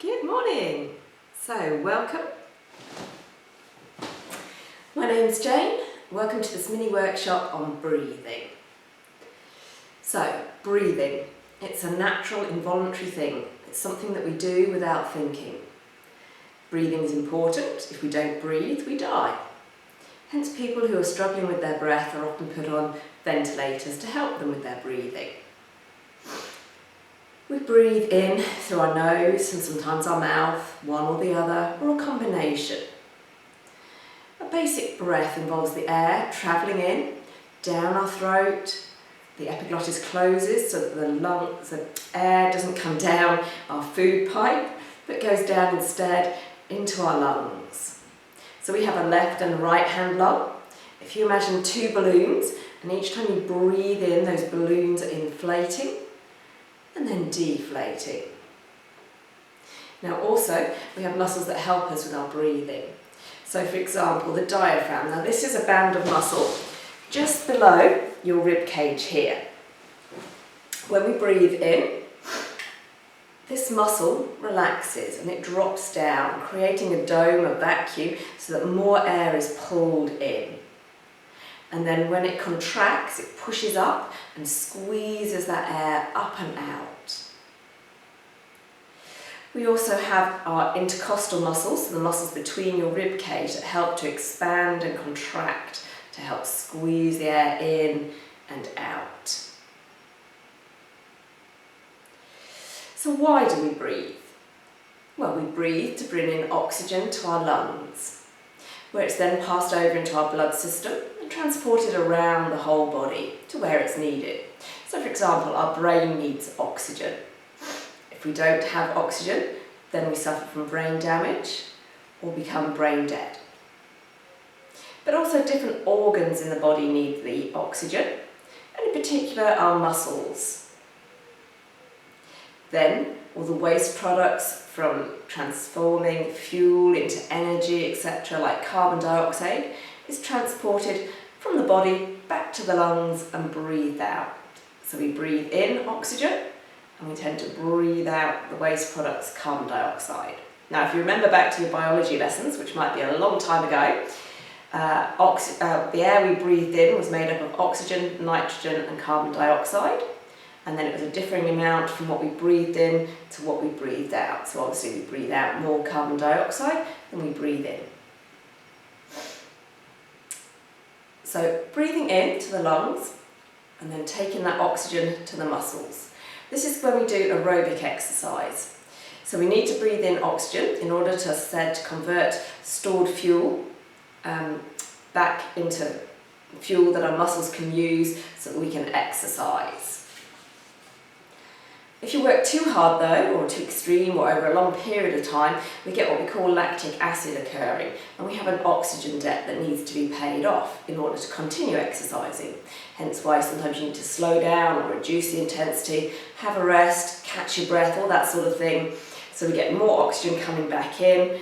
Good morning. So, welcome. My name's Jane. Welcome to this mini workshop on breathing. So, breathing. It's a natural, involuntary thing. It's something that we do without thinking. Breathing is important. If we don't breathe, we die. Hence, people who are struggling with their breath are often put on ventilators to help them with their breathing. We breathe in through our nose and sometimes our mouth, one or the other, or a combination. A basic breath involves the air travelling in, down our throat. The epiglottis closes so that the air doesn't come down our food pipe, but goes down instead into our lungs. So we have a left and right hand lung. If you imagine two balloons, and each time you breathe in, those balloons are inflating and then deflating. Now also, we have muscles that help us with our breathing. So for example, the diaphragm. Now this is a band of muscle just below your rib cage here. When we breathe in, this muscle relaxes and it drops down, creating a dome, a vacuum, so that more air is pulled in. And then when it contracts, it pushes up and squeezes that air up and out. We also have our intercostal muscles, so the muscles between your rib cage that help to expand and contract to help squeeze the air in and out. So why do we breathe? Well, we breathe to bring in oxygen to our lungs, where it's then passed over into our blood system and transported around the whole body to where it's needed. So for example, our brain needs oxygen. If we don't have oxygen, then we suffer from brain damage or become brain dead. But also different organs in the body need the oxygen, and in particular our muscles. Then all the waste products from transforming fuel into energy, etc., like carbon dioxide, is transported from the body back to the lungs and breathed out. So we breathe in oxygen and we tend to breathe out the waste products, carbon dioxide. Now if you remember back to your biology lessons, which might be a long time ago, the air we breathed in was made up of oxygen, nitrogen and carbon dioxide. And then it was a differing amount from what we breathed in to what we breathed out. So obviously we breathe out more carbon dioxide than we breathe in. So breathing in to the lungs and then taking that oxygen to the muscles. This is when we do aerobic exercise. So we need to breathe in oxygen in order to convert stored fuel back into fuel that our muscles can use so that we can exercise. If you work too hard though, or too extreme, or over a long period of time, we get what we call lactic acid occurring, and we have an oxygen debt that needs to be paid off in order to continue exercising. Hence why sometimes you need to slow down or reduce the intensity, have a rest, catch your breath, all that sort of thing, so we get more oxygen coming back in,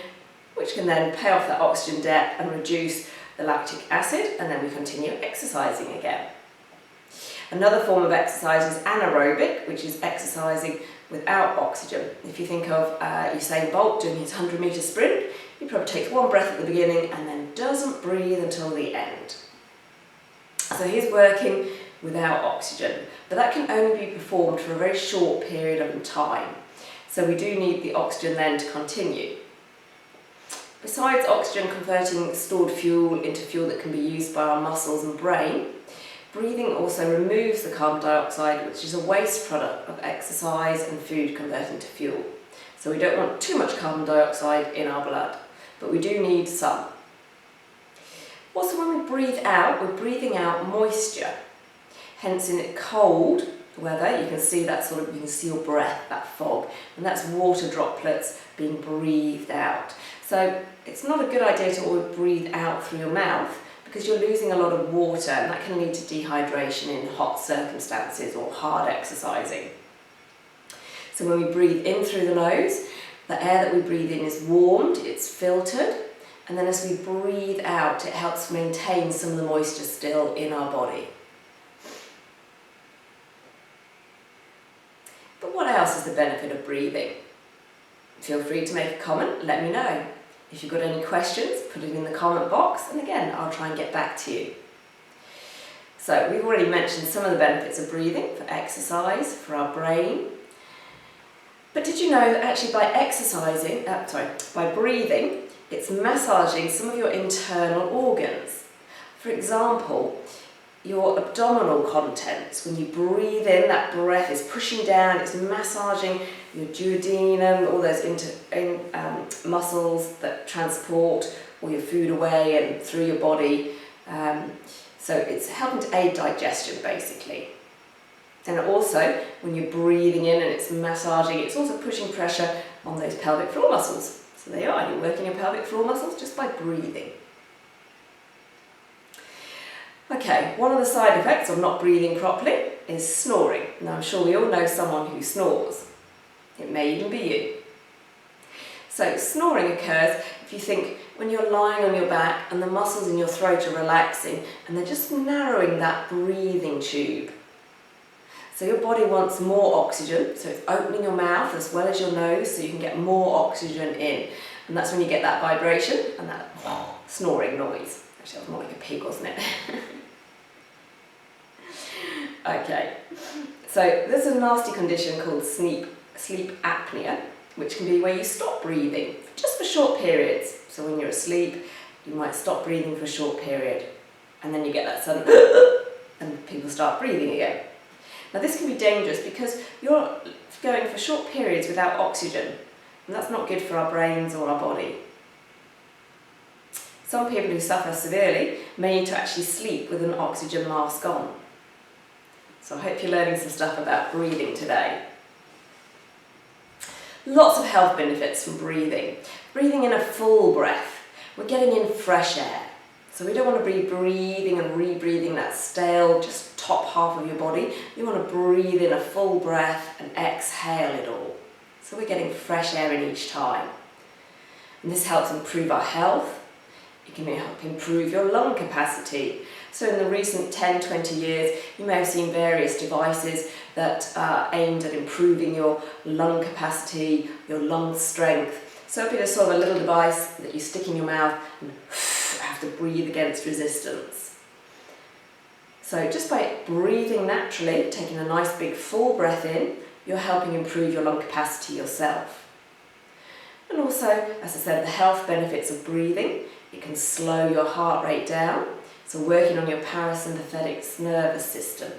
which can then pay off that oxygen debt and reduce the lactic acid, and then we continue exercising again. Another form of exercise is anaerobic, which is exercising without oxygen. If you think of Usain Bolt doing his 100-metre sprint, he probably takes one breath at the beginning and then doesn't breathe until the end. So he's working without oxygen, but that can only be performed for a very short period of time. So we do need the oxygen then to continue. Besides oxygen converting stored fuel into fuel that can be used by our muscles and brain, breathing also removes the carbon dioxide, which is a waste product of exercise and food converting to fuel. So we don't want too much carbon dioxide in our blood, but we do need some. Also, when we breathe out, we're breathing out moisture. Hence in cold weather, you can see you can see your breath, that fog, and that's water droplets being breathed out. So it's not a good idea to always breathe out through your mouth, because you're losing a lot of water and that can lead to dehydration in hot circumstances or hard exercising. So when we breathe in through the nose, the air that we breathe in is warmed, it's filtered, and then as we breathe out, it helps maintain some of the moisture still in our body. But what else is the benefit of breathing? Feel free to make a comment, let me know. If you've got any questions, put it in the comment box, and again, I'll try and get back to you. So we've already mentioned some of the benefits of breathing for exercise, for our brain. But did you know that actually by breathing, it's massaging some of your internal organs? For example, your abdominal contents. When you breathe in, that breath is pushing down, it's massaging your duodenum, all those muscles that transport all your food away and through your body. So it's helping to aid digestion, basically. And also, when you're breathing in and it's massaging, it's also pushing pressure on those pelvic floor muscles. So there you are, you're working your pelvic floor muscles just by breathing. Okay, one of the side effects of not breathing properly is snoring. Now I'm sure we all know someone who snores. It may even be you. So snoring occurs if you think when you're lying on your back and the muscles in your throat are relaxing and they're just narrowing that breathing tube. So your body wants more oxygen, so it's opening your mouth as well as your nose so you can get more oxygen in. And that's when you get that vibration and that snoring noise. Actually, that was more like a pig, wasn't it? Okay, so there's a nasty condition called sleep apnea, which can be where you stop breathing just for short periods. So when you're asleep, you might stop breathing for a short period, and then you get that sudden and people start breathing again. Now this can be dangerous because you're going for short periods without oxygen, and that's not good for our brains or our body. Some people who suffer severely may need to actually sleep with an oxygen mask on. So I hope you're learning some stuff about breathing today. Lots of health benefits from breathing. Breathing in a full breath. We're getting in fresh air. So we don't want to be breathing and rebreathing that stale, just top half of your body. You want to breathe in a full breath and exhale it all. So we're getting fresh air in each time. And this helps improve our health. It can help improve your lung capacity. So in the recent 10-20 years, you may have seen various devices that are aimed at improving your lung capacity, your lung strength. So it'll be sort of a little device that you stick in your mouth and have to breathe against resistance. So just by breathing naturally, taking a nice big full breath in, you're helping improve your lung capacity yourself. And also, as I said, the health benefits of breathing. It can slow your heart rate down, so working on your parasympathetic nervous system.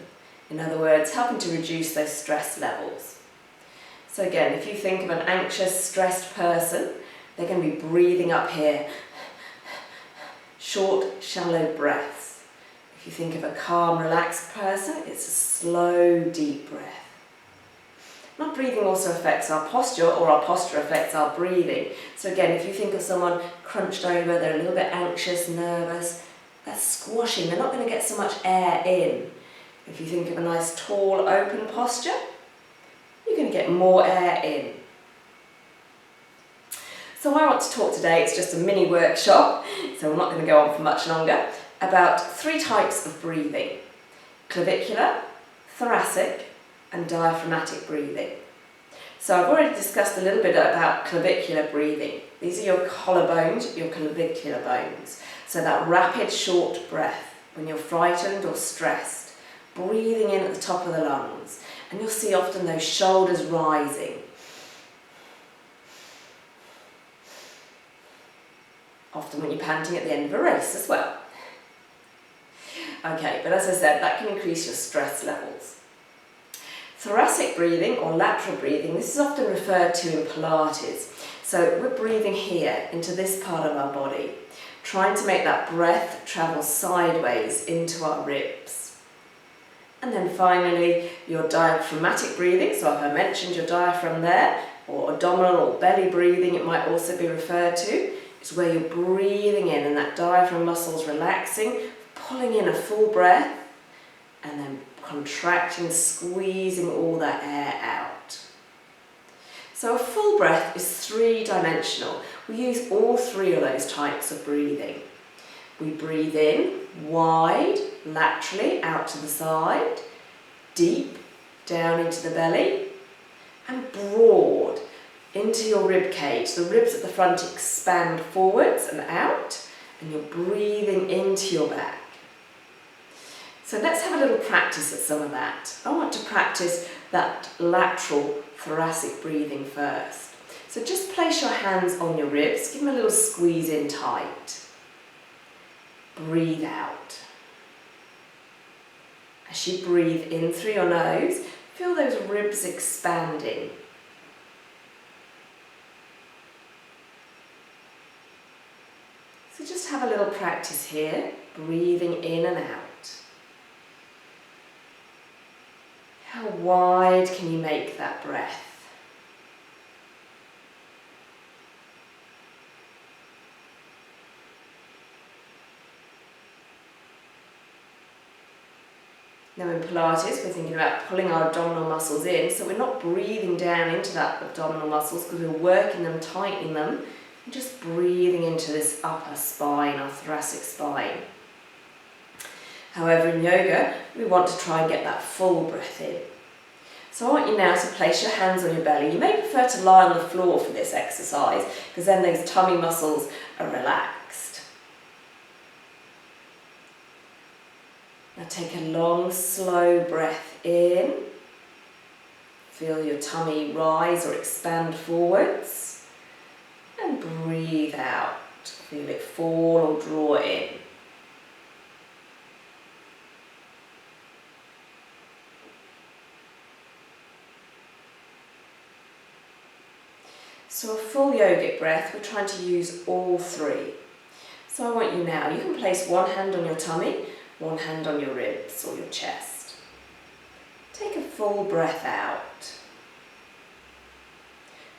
In other words, helping to reduce those stress levels. So again, if you think of an anxious, stressed person, they're going to be breathing up here. Short, shallow breaths. If you think of a calm, relaxed person, it's a slow, deep breath. Now breathing also affects our posture, or our posture affects our breathing. So again, if you think of someone crunched over, they're a little bit anxious, nervous, they're squashing, they're not going to get so much air in. If you think of a nice, tall, open posture, you're going to get more air in. So I want to talk today, it's just a mini workshop, so we're not going to go on for much longer, about 3 types of breathing: clavicular, thoracic, and diaphragmatic breathing. So I've already discussed a little bit about clavicular breathing. These are your collarbones, your clavicular bones. So that rapid, short breath when you're frightened or stressed, breathing in at the top of the lungs. And you'll see often those shoulders rising. Often when you're panting at the end of a race as well. Okay, but as I said, that can increase your stress levels. Thoracic breathing, or lateral breathing, this is often referred to in Pilates. So we're breathing here into this part of our body, trying to make that breath travel sideways into our ribs. And then finally, your diaphragmatic breathing, so if I mentioned your diaphragm there, or abdominal or belly breathing, it might also be referred to. It's where you're breathing in and that diaphragm muscle's relaxing, pulling in a full breath, and then contracting, squeezing all that air out. So a full breath is 3-dimensional. We use all 3 of those types of breathing. We breathe in wide, laterally, out to the side, deep, down into the belly, and broad, into your rib cage. The ribs at the front expand forwards and out, and you're breathing into your back. So let's have a little practice at some of that. I want to practice that lateral thoracic breathing first. So just place your hands on your ribs, give them a little squeeze in tight. Breathe out. As you breathe in through your nose, feel those ribs expanding. So just have a little practice here, breathing in and out. How wide can you make that breath? Now in Pilates, we're thinking about pulling our abdominal muscles in, so we're not breathing down into that abdominal muscles because we're working them, tightening them, and just breathing into this upper spine, our thoracic spine. However, in yoga, we want to try and get that full breath in. So I want you now to place your hands on your belly. You may prefer to lie on the floor for this exercise because then those tummy muscles are relaxed. Now take a long, slow breath in. Feel your tummy rise or expand forwards. And breathe out. Feel it fall or draw in. So a full yogic breath, we're trying to use all three. So I want you now, you can place one hand on your tummy, one hand on your ribs or your chest. Take a full breath out.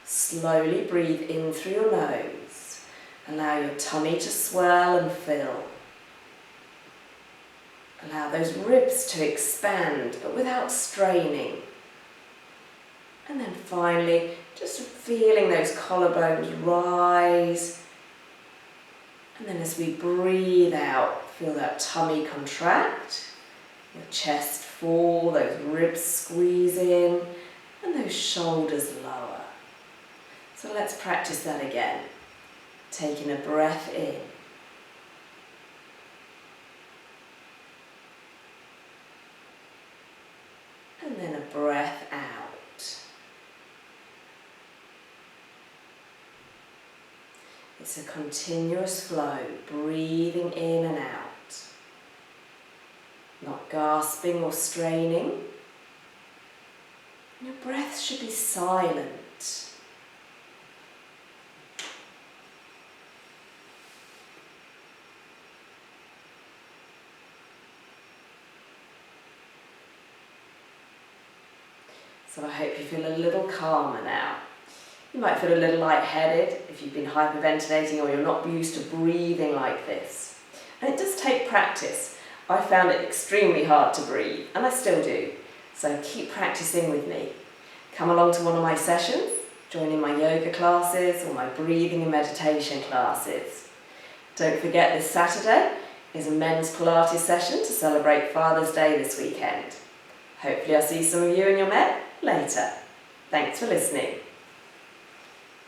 Slowly breathe in through your nose. Allow your tummy to swell and fill. Allow those ribs to expand, but without straining. And then finally, just feeling those collarbones rise. And then as we breathe out, feel that tummy contract, your chest fall, those ribs squeeze in, and those shoulders lower. So let's practice that again. Taking a breath in. And then a breath out. It's a continuous flow, breathing in and out. Not gasping or straining. Your breath should be silent. So I hope you feel a little calmer now. You might feel a little lightheaded if you've been hyperventilating or you're not used to breathing like this. And it does take practice. I found it extremely hard to breathe, and I still do. So keep practicing with me. Come along to one of my sessions, join in my yoga classes or my breathing and meditation classes. Don't forget this Saturday is a men's Pilates session to celebrate Father's Day this weekend. Hopefully I'll see some of you and your men later. Thanks for listening.